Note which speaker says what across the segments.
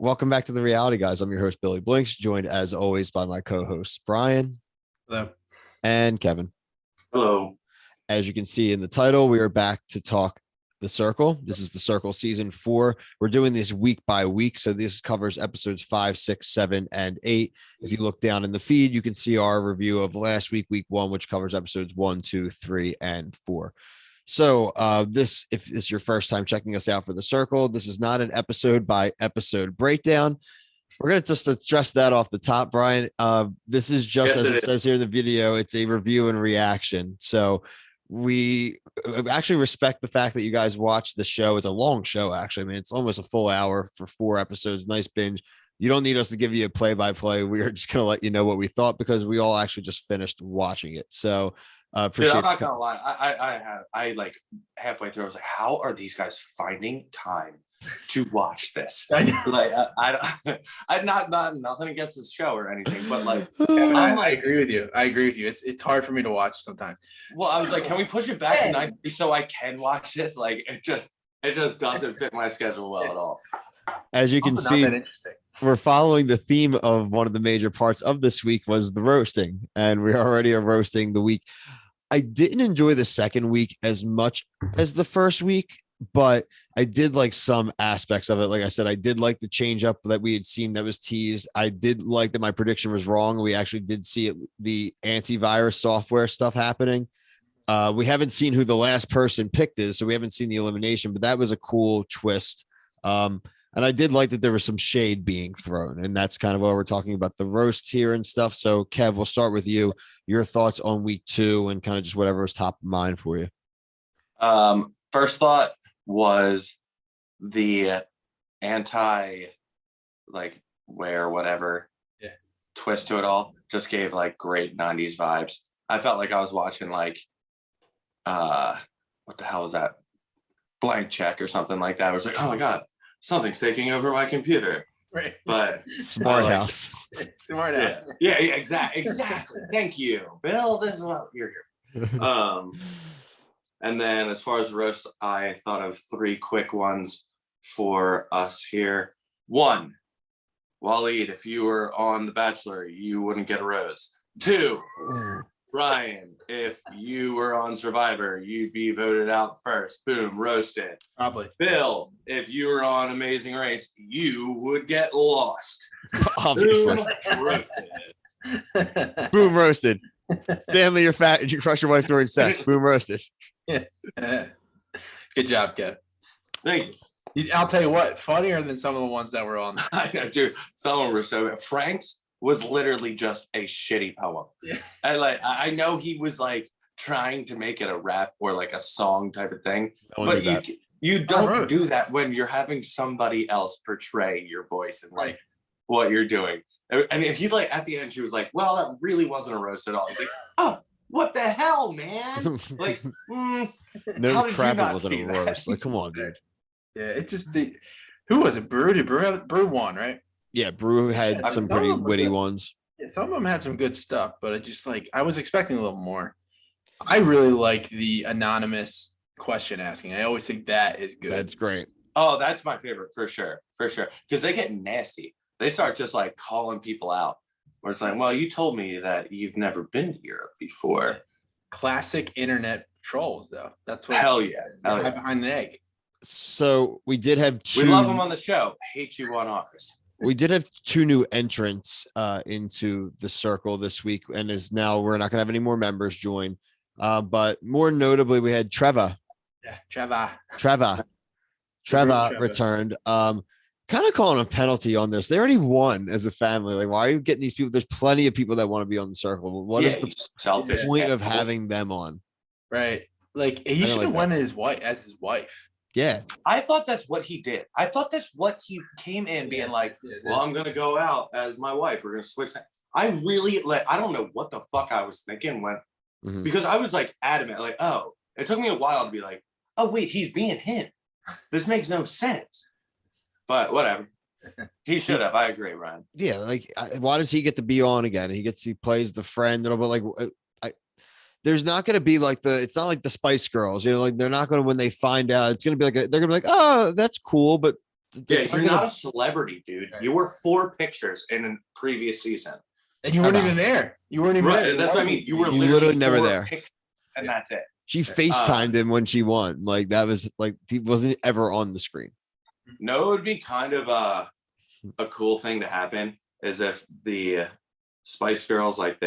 Speaker 1: Welcome back to the Reality Guys. I'm your host, Billy Blinks, joined as always by my co-hosts, Brian.
Speaker 2: Hello.
Speaker 1: And Kevin.
Speaker 3: Hello.
Speaker 1: As you can see in the title, we are back to talk The Circle. This is The Circle season 4. We're doing this week by week. So this covers episodes 5, 6, 7, and 8. If you look down in the feed, you can see our review of last week, week 1, which covers episodes 1, 2, 3, and 4. So if this is your first time checking us out for The Circle, this is not an episode by episode breakdown. We're going to just address that off the top, Brian. This is just, as it says here in the video, it's a review and reaction. So we actually respect the fact that you guys watch the show. It's a long show, actually. I mean, it's almost a full hour for 4 episodes. Nice binge. You don't need us to give you a play-by-play. We are just going to let you know what we thought because we all actually just finished watching it. So
Speaker 3: Dude, I'm not gonna lie. I like halfway through, I was like, how are these guys finding time to watch this? Like, I'm not nothing against this show or anything, but like,
Speaker 2: I agree with you. It's hard for me to watch sometimes.
Speaker 3: Well, I was like, can we push it back to 9:30 so I can watch this? Like, it just doesn't fit my schedule well at all.
Speaker 1: As you can see, we're following the theme of one of the major parts of this week was the roasting, and we already are roasting the week. I didn't enjoy the second week as much as the first week, but I did like some aspects of it. Like I said, I did like the change up that we had seen that was teased. I did like that my prediction was wrong. We actually did see it, the antivirus software stuff happening. We haven't seen who the last person picked is, so we haven't seen the elimination, but that was a cool twist. And I did like that there was some shade being thrown, and that's kind of why we're talking about the roast here and stuff. So Kev, we'll start with you, your thoughts on week 2 and kind of just whatever was top of mind for you.
Speaker 3: First thought was the anti like wear whatever twist to it all. Just gave like great 90s vibes. I felt like I was watching like what the hell was that? Blank Check or something like that. I was like, oh my God, something's taking over my computer.
Speaker 2: Right.
Speaker 3: But
Speaker 1: Smart house.
Speaker 2: Smart house.
Speaker 3: Yeah, exactly. Thank you, Bill. This is what you're here. And then as far as roast, I thought of 3 quick ones for us here. 1, Waleed, if you were on The Bachelor, you wouldn't get a rose. 2, Ryan, if you were on Survivor, you'd be voted out first. Boom, roasted.
Speaker 2: Probably.
Speaker 3: Bill, if you were on Amazing Race, you would get lost.
Speaker 1: Obviously.
Speaker 3: Boom, roasted.
Speaker 1: Boom, roasted. Stanley, you're fat and you crush your wife during sex. Boom, roasted.
Speaker 2: Good job, Kev.
Speaker 3: Thank you.
Speaker 2: I'll tell you what, funnier than some of the ones that were on.
Speaker 3: I know, dude. Some of them were so bad. Frank's was literally just a shitty poem.
Speaker 2: Yeah.
Speaker 3: And like, I know he was like trying to make it a rap or like a song type of thing, but you don't do that when you're having somebody else portray your voice and like what you're doing. And he's like, at the end, she was like, well, that really wasn't a roast at all. He's like, oh, what the hell, man? Like,
Speaker 1: no crap, it wasn't a roast. Like, come on, dude.
Speaker 2: Yeah, it just who was it? Brew? Did Brew won, right?
Speaker 1: Yeah, Brew had some pretty witty ones.
Speaker 2: Yeah, some of them had some good stuff, but it just like I was expecting a little more. I really like the anonymous question asking. I always think that is good.
Speaker 1: That's great.
Speaker 3: Oh, that's my favorite for sure. Because they get nasty. They start just like calling people out. Where it's like, well, you told me that you've never been to Europe before.
Speaker 2: Classic internet trolls, though. That's what.
Speaker 3: Hell yeah.
Speaker 2: Behind an egg.
Speaker 1: So we did have 2.
Speaker 3: We love them on the show. Hate you on ours.
Speaker 1: We did have 2 new entrants into the circle this week, and now we're not going to have any more members join. But more notably, we had Trevor.
Speaker 2: Yeah,
Speaker 1: Trevor returned. Kind of calling a penalty on this. They already won as a family. Like, why are you getting these people? There's plenty of people that want to be on the circle. What is the
Speaker 3: selfish
Speaker 1: point of having them on?
Speaker 2: Right. Like he should have won his wife.
Speaker 1: Yeah.
Speaker 3: I thought that's what he did. I thought that's what he came in being like, well, I'm going to go out as my wife. We're going to switch. I don't know what the fuck I was thinking when, because I was like adamant, like, oh, it took me a while to be like, oh, wait, he's being him. This makes no sense. But whatever. He should have. I agree, Ryan.
Speaker 1: Yeah. Like, why does he get to be on again? He plays the friend, but like, there's not going to be like it's not like the Spice Girls, like they're not going to, when they find out, it's going to be like, they're going to be like, oh, that's cool. But
Speaker 3: Yeah, you're not a celebrity, dude. You were 4 pictures in a previous season.
Speaker 2: And you weren't even there. You weren't even
Speaker 3: Right,
Speaker 2: there.
Speaker 3: that's what I mean. You were
Speaker 1: You
Speaker 3: literally
Speaker 1: literally never
Speaker 3: 4
Speaker 1: there.
Speaker 3: pictures, and that's it.
Speaker 1: She FaceTimed him when she won. Like that was like he wasn't ever on the screen.
Speaker 3: No, it would be kind of a cool thing to happen is if the Spice Girls like,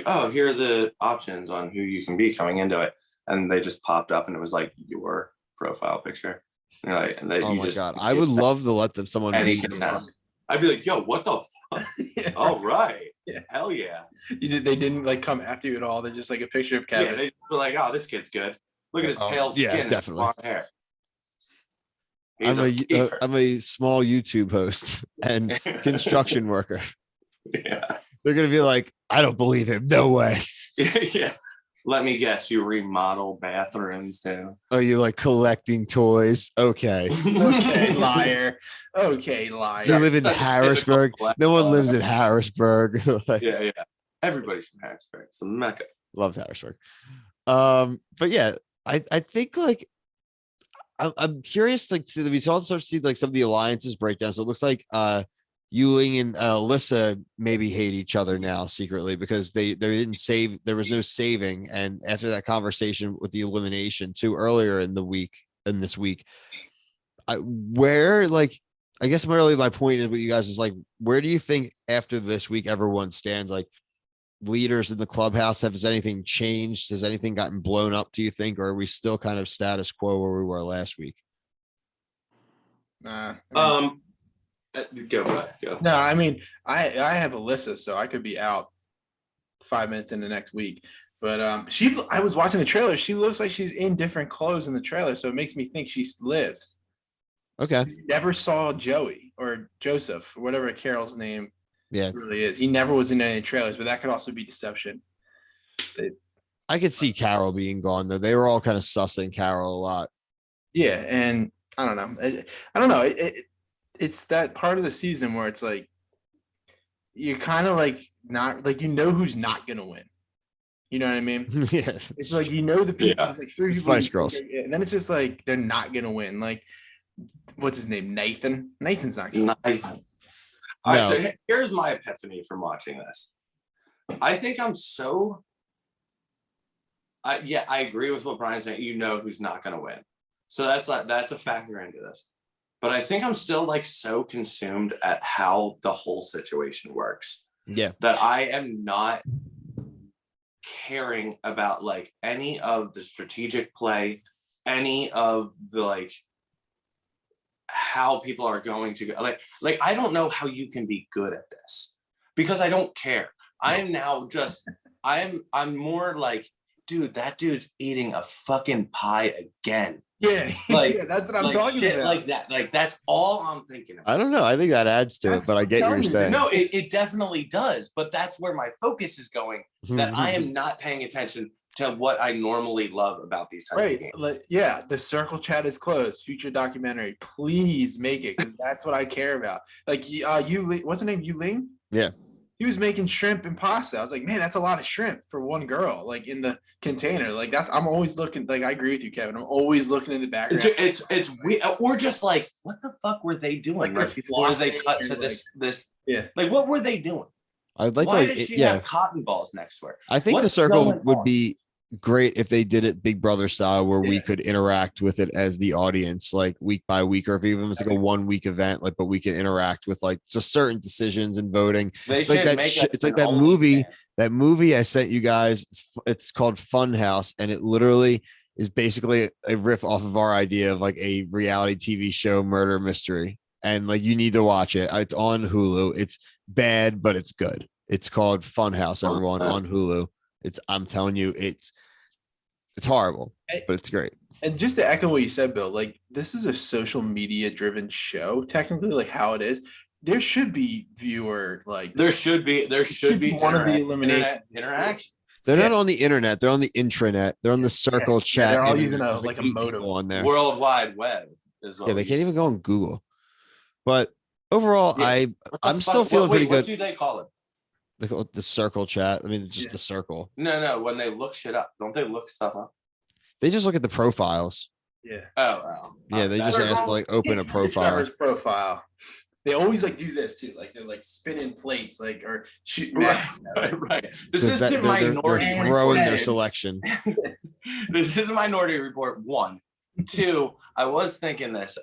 Speaker 3: oh, here are the options on who you can be coming into it, and they just popped up and it was like your profile picture. And you're like, and
Speaker 1: Oh my god, I would love to let them someone.
Speaker 3: I'd be like, yo, what the fuck?
Speaker 2: Yeah.
Speaker 3: All right,
Speaker 2: Yeah.
Speaker 3: Hell yeah.
Speaker 2: They didn't like come after you at all. They're just like a picture of Kevin.
Speaker 3: Yeah, they were like, oh, this kid's good. Look at his pale skin.
Speaker 1: Yeah, definitely.
Speaker 3: And blonde hair.
Speaker 1: I'm a small YouTube host and construction worker.
Speaker 3: Yeah.
Speaker 1: They're gonna be like, I don't believe him. No way.
Speaker 3: Yeah. Let me guess, you remodel bathrooms too.
Speaker 1: Oh, you like collecting toys? Okay.
Speaker 2: Okay, liar. Okay, liar.
Speaker 1: You live in Harrisburg. No one lives in Harrisburg. Like,
Speaker 3: yeah. Everybody's from Harrisburg. It's a mecca.
Speaker 1: Loved Harrisburg. But yeah, I think like I'm curious, like we start to see like some of the alliances break down. So it looks like Yuling and Alyssa maybe hate each other now secretly because they didn't save. There was no saving, and after that conversation with the elimination too earlier in this week, I guess really my point is with you guys is like, where do you think after this week everyone stands? Like leaders in the clubhouse, has anything changed? Has anything gotten blown up? Do you think, or are we still kind of status quo where we were last week?
Speaker 3: Go.
Speaker 2: No, I mean, I have Alyssa, so I could be out 5 minutes in the next week. But I was watching the trailer. She looks like she's in different clothes in the trailer, so it makes me think she's Liz.
Speaker 1: Okay.
Speaker 2: Never saw Joey or Joseph or whatever Carol's name really is. He never was in any trailers, but that could also be deception.
Speaker 1: I could see Carol being gone though. They were all kind of sussing Carol a lot.
Speaker 2: Yeah, and I don't know. It's that part of the season where it's like you're kind of like not like who's not gonna win. You know what I mean?
Speaker 1: Yeah.
Speaker 2: It's like the people, like 3 people,
Speaker 1: Spice Girls,
Speaker 2: and then it's just like they're not gonna win. Like, what's his name? Nathan. Nathan's not gonna win.
Speaker 3: All right, so here's my epiphany from watching this. I think I'm so. I agree with what Brian's saying. Who's not gonna win. So that's a factor into this. But I think I'm still like so consumed at how the whole situation works.
Speaker 1: Yeah.
Speaker 3: That I am not caring about like any of the strategic play, any of the like how people are going to go. Like I don't know how you can be good at this because I don't care. I am now just I'm more like, dude, that dude's eating a fucking pie again.
Speaker 2: Yeah,
Speaker 3: like
Speaker 2: that's what I'm talking about.
Speaker 3: Like that, like that's all I'm thinking about.
Speaker 1: I don't know. I think that adds to it, but I get what you're saying.
Speaker 3: No, it definitely does. But that's where my focus is going. That I am not paying attention to what I normally love about these types of games.
Speaker 2: Like, yeah, the circle chat is closed. Future documentary, please make it because that's what I care about. Like, what's her name? Yuling?
Speaker 1: Yeah.
Speaker 2: He was making shrimp and pasta. I was like, man, that's a lot of shrimp for one girl, like in the container. Like I'm always looking, like I agree with you, Kevin. I'm always looking in the background.
Speaker 3: It's weird. We're just like, what the fuck were they doing? Like before they cut to this. Yeah. Like what were they doing?
Speaker 1: I'd like
Speaker 3: Why does she have cotton balls next to her?
Speaker 1: I think the circle would be great if they did it Big Brother style where we could interact with it as the audience like week by week, or if even it was like a 1 week event, like, but we can interact with like just certain decisions and voting. It's like that movie I sent you guys. It's called Funhouse, and it literally is basically a riff off of our idea of like a reality TV show murder mystery. And like, you need to watch it. It's on Hulu. It's bad, but it's good. It's called Funhouse, everyone, on Hulu. I'm telling you, it's horrible, but it's great.
Speaker 2: And just to echo what you said, Bill, like this is a social media driven show, technically, like how it is. There should be viewer
Speaker 3: there should be
Speaker 2: one of the elimination
Speaker 3: interaction.
Speaker 1: They're not on the internet, they're on the intranet, they're on the circle chat.
Speaker 2: They're all using a modem
Speaker 1: on there.
Speaker 3: World Wide Web is what
Speaker 1: they can't even go on Google. But overall, I'm still feeling pretty good.
Speaker 3: What do they call it?
Speaker 1: They call it the circle chat. I mean, it's just the circle.
Speaker 3: No. When they look shit up, don't they look stuff up?
Speaker 1: They just look at the profiles.
Speaker 2: Yeah.
Speaker 3: Oh,
Speaker 1: Yeah, they just
Speaker 3: that's-
Speaker 1: asked to like open a
Speaker 2: The
Speaker 1: profile.
Speaker 2: Trevor's profile. They always like do this too, like they're like spinning plates, like or shooting.
Speaker 3: Right. This
Speaker 1: They're,
Speaker 3: is the
Speaker 1: they're
Speaker 3: minority
Speaker 1: throwing their
Speaker 3: report.
Speaker 1: selection.
Speaker 3: This is minority report 1. 2, I was thinking this.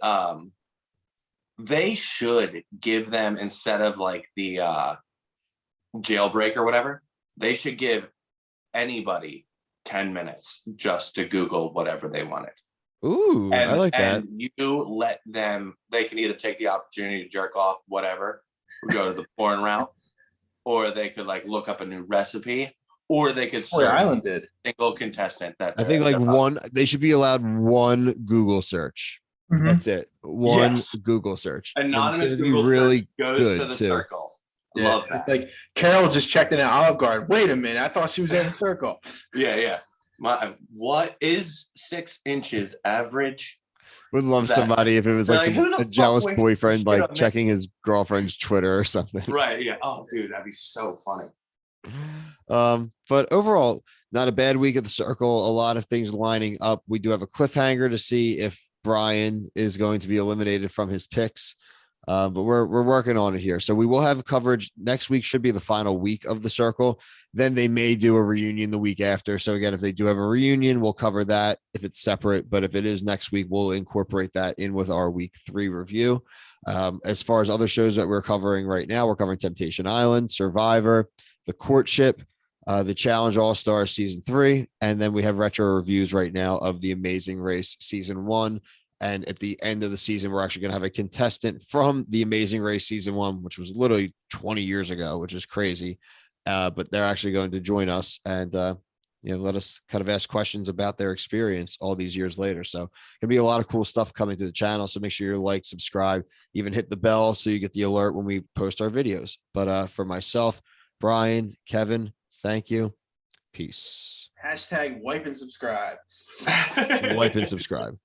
Speaker 3: They should give them, instead of like the jailbreak or whatever, they should give anybody 10 minutes just to Google whatever they wanted.
Speaker 1: Ooh, I like that.
Speaker 3: And you let them, they can either take the opportunity to jerk off, whatever, or go to the porn route, or they could like look up a new recipe, or they could
Speaker 2: Boy,
Speaker 3: search
Speaker 2: Island did.
Speaker 3: a single contestant that
Speaker 1: I think like they should be allowed one Google search.
Speaker 2: Mhm.
Speaker 1: That's it. One
Speaker 3: Yes.
Speaker 1: Google search.
Speaker 3: anonymous
Speaker 1: And it'd be
Speaker 3: Google
Speaker 1: really
Speaker 3: search goes
Speaker 1: good
Speaker 3: to the
Speaker 1: too.
Speaker 3: circle.
Speaker 2: Yeah,
Speaker 3: Love that.
Speaker 2: it's like Carol just checked in at Olive Garden. Wait a minute, I thought she was in the circle.
Speaker 3: Yeah. What is 6 inches average?
Speaker 1: Would love
Speaker 3: That-
Speaker 1: somebody if it was like,
Speaker 3: like, who the
Speaker 1: a
Speaker 3: fuck
Speaker 1: jealous
Speaker 3: wakes
Speaker 1: boyfriend
Speaker 3: shit
Speaker 1: like
Speaker 3: up, man?
Speaker 1: checking his girlfriend's Twitter or something.
Speaker 3: Right. Yeah. Oh, dude, that'd be so funny.
Speaker 1: But overall, not a bad week at the circle. A lot of things lining up. We do have a cliffhanger to see if Brian is going to be eliminated from his picks. But we're working on it here. So we will have coverage next week. Should be the final week of the circle. Then they may do a reunion the week after. So again, if they do have a reunion, we'll cover that if it's separate. But if it is next week, we'll incorporate that in with our week 3 review. As far as other shows that we're covering right now, we're covering Temptation Island, Survivor, The Courtship, The Challenge All-Star Season 3. And then we have retro reviews right now of The Amazing Race Season 1. And at the end of the season, we're actually going to have a contestant from The Amazing Race Season 1, which was literally 20 years ago, which is crazy. But they're actually going to join us and let us kind of ask questions about their experience all these years later. So gonna be a lot of cool stuff coming to the channel. So make sure you like, subscribe, even hit the bell so you get the alert when we post our videos. But for myself, Brian, Kevin, thank you. Peace.
Speaker 2: Hashtag wipe and subscribe.
Speaker 1: Wipe and subscribe.